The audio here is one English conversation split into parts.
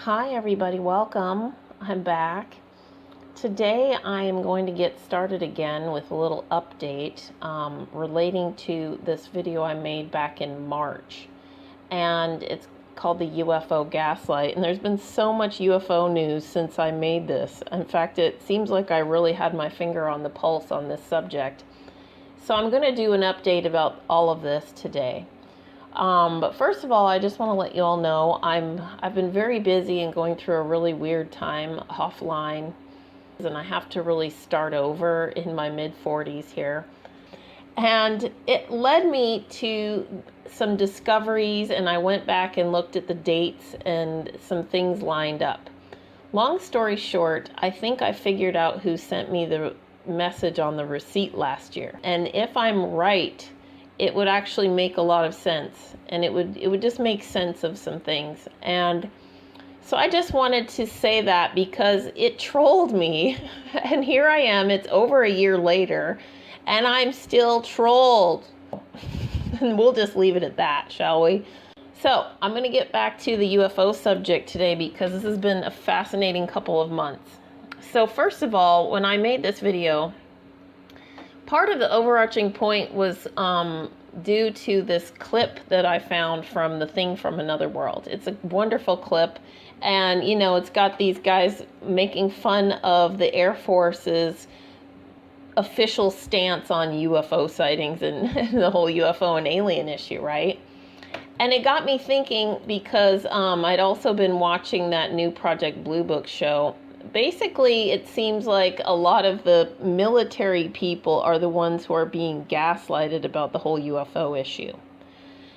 Hi everybody, welcome. I'm back. Today I am going to get started again with a little update relating to this video I made back in March. And it's called the UFO Gaslight. And there's been so much UFO news since I made this. In fact, it seems like I really had my finger on the pulse on this subject. So I'm going to do an update about all of this today. But first of all, I just want to let you all know I've been very busy and going through a really weird time offline, and I have to really start over in my mid-40s here. And it led me to some discoveries, and I went back and looked at the dates and some things lined up. Long story short, I think I figured out who sent me the message on the receipt last year. And if I'm right, it would actually make a lot of sense, and it would just make sense of some things. And so I just wanted to say that because it trolled me, and here I am, it's over a year later, and I'm still trolled. And we'll just leave it at that, shall we? So I'm going to get back to the UFO subject today because this has been a fascinating couple of months. So first of all, when I made this video, part of the overarching point was due to this clip that I found from The Thing from Another World. It's a wonderful clip, and you know, it's got these guys making fun of the Air Force's official stance on UFO sightings and the whole UFO and alien issue, right? And it got me thinking because I'd also been watching that new Project Blue Book show. Basically, it seems like a lot of the military people are the ones who are being gaslighted about the whole UFO issue.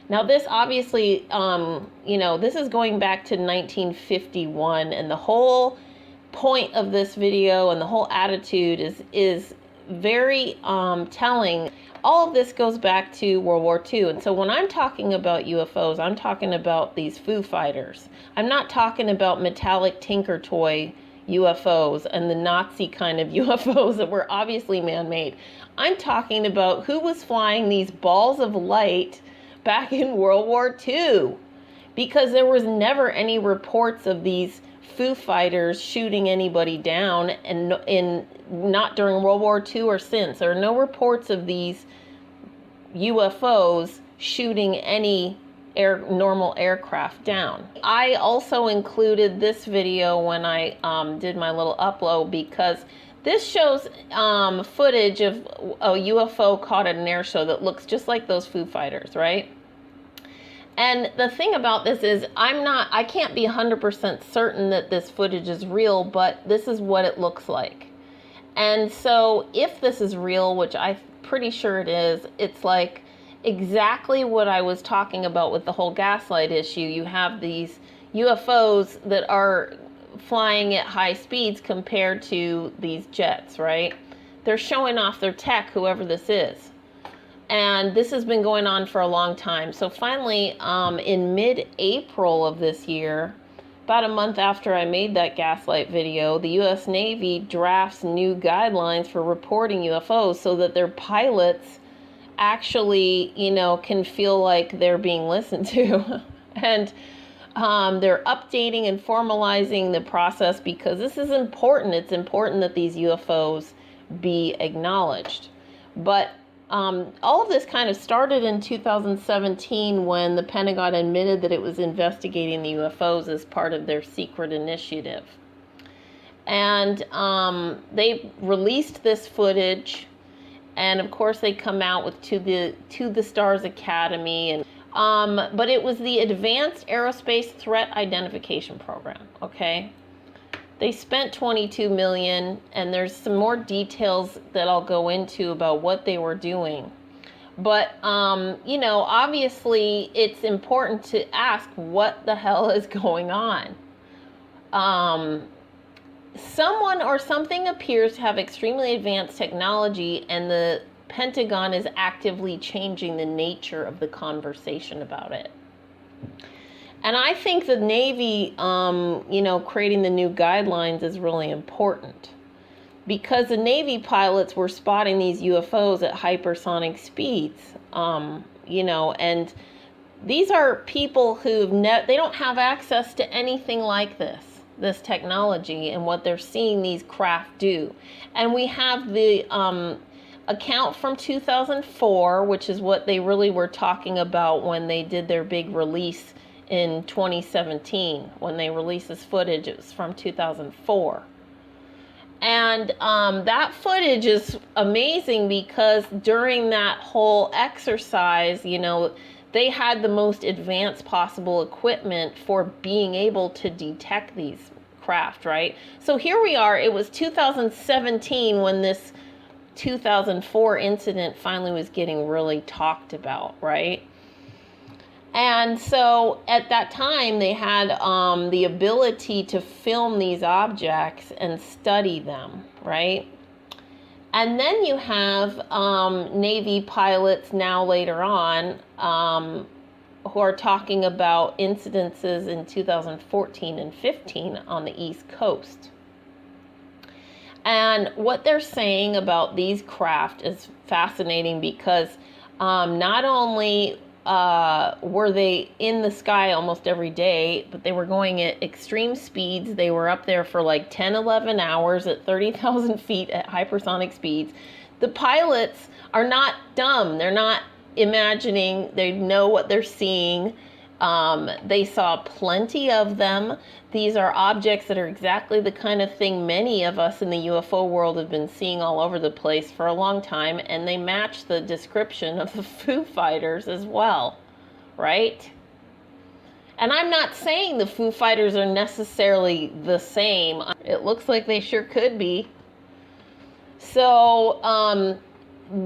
Now, this obviously, this is going back to 1951, and the whole point of this video and the whole attitude is very telling. All of this goes back to World War II. And so when I'm talking about UFOs, I'm talking about these Foo Fighters. I'm not talking about metallic tinker toy UFOs and the Nazi kind of UFOs that were obviously man-made. I'm talking about who was flying these balls of light back in World War II, because there was never any reports of these Foo Fighters shooting anybody down, and not during World War II or since. There are no reports of these UFOs shooting any normal aircraft down. I also included this video when I did my little upload because this shows footage of a UFO caught at an air show that looks just like those Foo Fighters, right? And the thing about this is I can't be 100% certain that this footage is real, but this is what it looks like. And so if this is real, which I'm pretty sure it is, it's like exactly what I was talking about with the whole gaslight issue. You have these UFOs that are flying at high speeds compared to these jets, right? They're showing off their tech, whoever this is. And this has been going on for a long time. So finally, in mid-April of this year, about a month after I made that gaslight video, the U.S. Navy drafts new guidelines for reporting UFOs so that their pilots actually, can feel like they're being listened to. And they're updating and formalizing the process because this is important. It's important that these UFOs be acknowledged. But all of this kind of started in 2017 when the Pentagon admitted that it was investigating the UFOs as part of their secret initiative. And they released this footage. And of course, they come out with to the Stars Academy, and but it was the Advanced Aerospace Threat Identification Program. Okay, they spent $22 million, and there's some more details that I'll go into about what they were doing. But obviously, it's important to ask what the hell is going on. Someone or something appears to have extremely advanced technology, and the Pentagon is actively changing the nature of the conversation about it. And I think the Navy, creating the new guidelines is really important because the Navy pilots were spotting these UFOs at hypersonic speeds, and these are people who they don't have access to anything like this technology and what they're seeing these craft do. And we have the account from 2004, which is what they really were talking about when they did their big release in 2017. When they released this footage, it was from 2004. And that footage is amazing because during that whole exercise, you know, they had the most advanced possible equipment for being able to detect these craft, right? So here we are, it was 2017 when this 2004 incident finally was getting really talked about, right? And so at that time they had the ability to film these objects and study them, right? And then you have Navy pilots now later on who are talking about incidences in 2014 and 15 on the East Coast. And what they're saying about these craft is fascinating because not only were they in the sky almost every day, but they were going at extreme speeds. They were up there for like 10, 11 hours at 30,000 feet at hypersonic speeds. The pilots are not dumb. They're not imagining. They know what they're seeing. They saw plenty of them. These are objects that are exactly the kind of thing many of us in the UFO world have been seeing all over the place for a long time, and they match the description of the Foo Fighters as well, right? And I'm not saying the Foo Fighters are necessarily the same. It looks like they sure could be. So,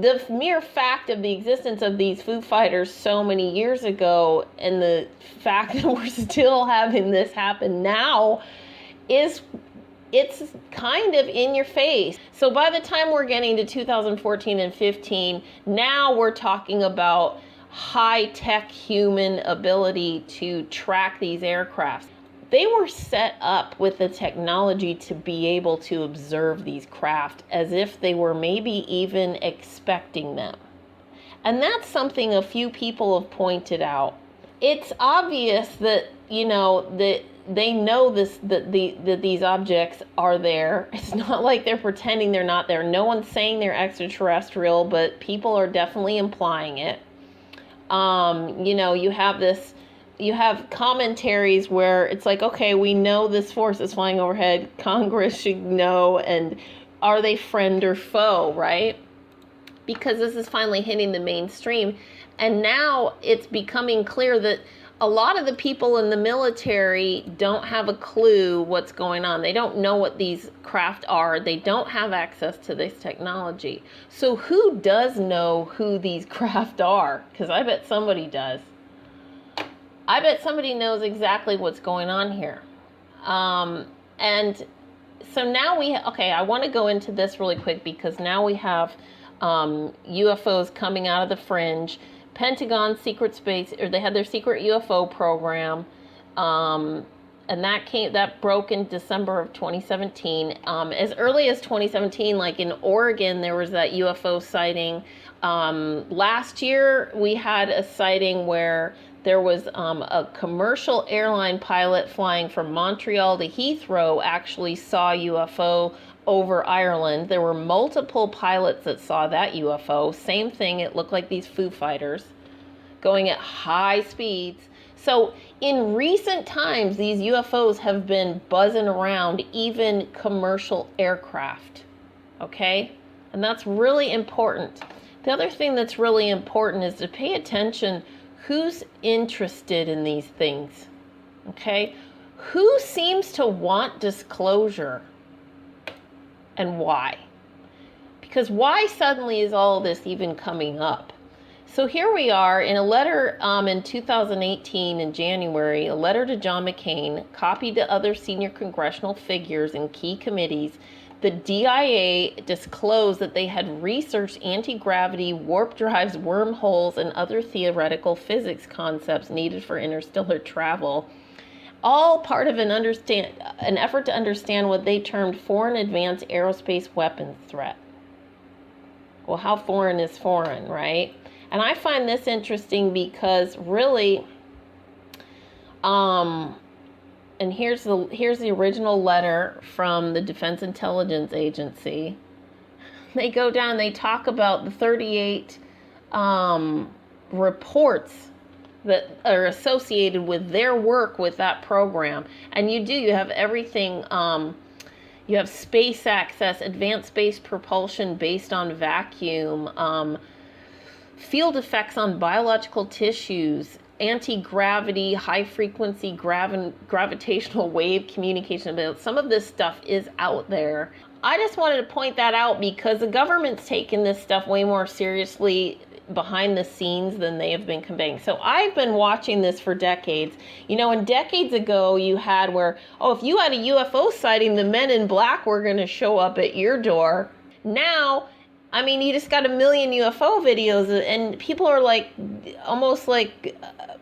the mere fact of the existence of these Foo Fighters so many years ago and the fact that we're still having this happen now it's kind of in your face. So by the time we're getting to 2014 and 15, now we're talking about high-tech human ability to track these aircrafts. They were set up with the technology to be able to observe these craft as if they were maybe even expecting them. And that's something a few people have pointed out. It's obvious that, you know, that they know that these objects are there. It's not like they're pretending they're not there. No one's saying they're extraterrestrial, but people are definitely implying it. You know, you have commentaries where it's like, okay, we know this force is flying overhead. Congress should know. And are they friend or foe, right? Because this is finally hitting the mainstream. And now it's becoming clear that a lot of the people in the military don't have a clue what's going on. They don't know what these craft are. They don't have access to this technology. So who does know who these craft are? Because I bet somebody does. I bet somebody knows exactly what's going on here. And so now I want to go into this really quick because now we have UFOs coming out of the fringe. Pentagon secret space, or they had their secret UFO program, and that broke in December of 2017. As early as 2017, like in Oregon, there was that UFO sighting. Last year, we had a sighting where there was a commercial airline pilot flying from Montreal to Heathrow actually saw UFO over Ireland. There were multiple pilots that saw that UFO. Same thing, it looked like these Foo Fighters going at high speeds. So in recent times, these UFOs have been buzzing around even commercial aircraft, okay? And that's really important. The other thing that's really important is to pay attention who's interested in these things, okay? Who seems to want disclosure and why? Because why suddenly is all this even coming up? So here we are in a letter in 2018 in January, a letter to John McCain, copied to other senior congressional figures and key committees. The DIA disclosed that they had researched anti-gravity, warp drives, wormholes, and other theoretical physics concepts needed for interstellar travel. All part of an effort to understand what they termed foreign advanced aerospace weapons threat. Well, how foreign is foreign, right? And I find this interesting because really, and here's the original letter from the Defense Intelligence Agency. They go down, they talk about the 38 reports that are associated with their work with that program. And you have everything. You have space access, advanced space propulsion based on vacuum, field effects on biological tissues, anti-gravity, high-frequency gravitational wave communication. Some of this stuff is out there. I just wanted to point that out because the government's taken this stuff way more seriously behind the scenes than they have been conveying. So I've been watching this for decades. And decades ago you had where, if you had a UFO sighting, the men in black were going to show up at your door. Now, you just got a million UFO videos and people are almost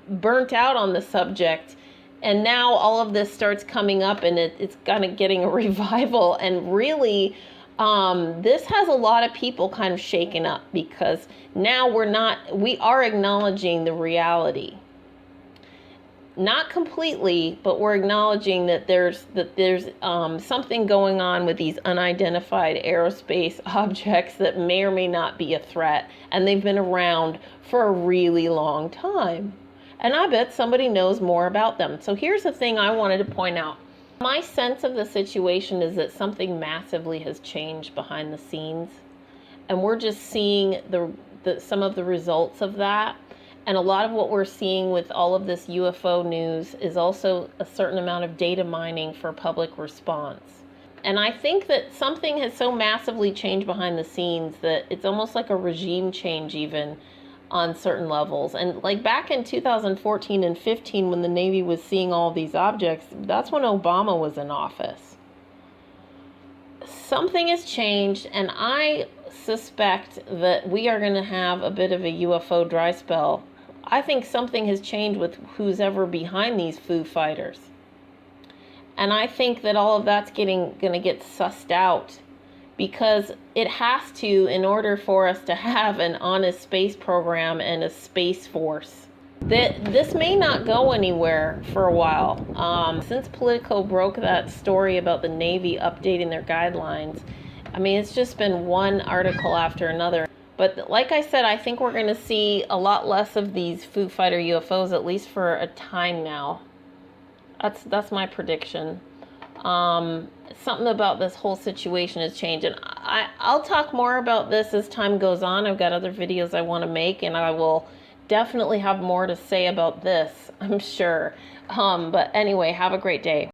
burnt out on the subject. And now all of this starts coming up and it's kind of getting a revival. And really, this has a lot of people kind of shaken up because now we are acknowledging the reality. Not completely, but we're acknowledging that there's something going on with these unidentified aerospace objects that may or may not be a threat. And they've been around for a really long time. And I bet somebody knows more about them. So here's the thing I wanted to point out. My sense of the situation is that something massively has changed behind the scenes. And we're just seeing some of the results of that. And a lot of what we're seeing with all of this UFO news is also a certain amount of data mining for public response. And I think that something has so massively changed behind the scenes that it's almost like a regime change even on certain levels. And back in 2014 and 15, when the Navy was seeing all these objects, that's when Obama was in office. Something has changed, and I suspect that we are going to have a bit of a UFO dry spell. I think something has changed with who's ever behind these Foo Fighters. And I think that all of that's going to get sussed out, because it has to, in order for us to have an honest space program and a space force. This may not go anywhere for a while. Since Politico broke that story about the Navy updating their guidelines, it's just been one article after another. But like I said, I think we're going to see a lot less of these Foo Fighter UFOs, at least for a time now. That's my prediction. Something about this whole situation has changed, and I'll talk more about this as time goes on. I've got other videos I want to make, and I will definitely have more to say about this, I'm sure. But anyway, have a great day.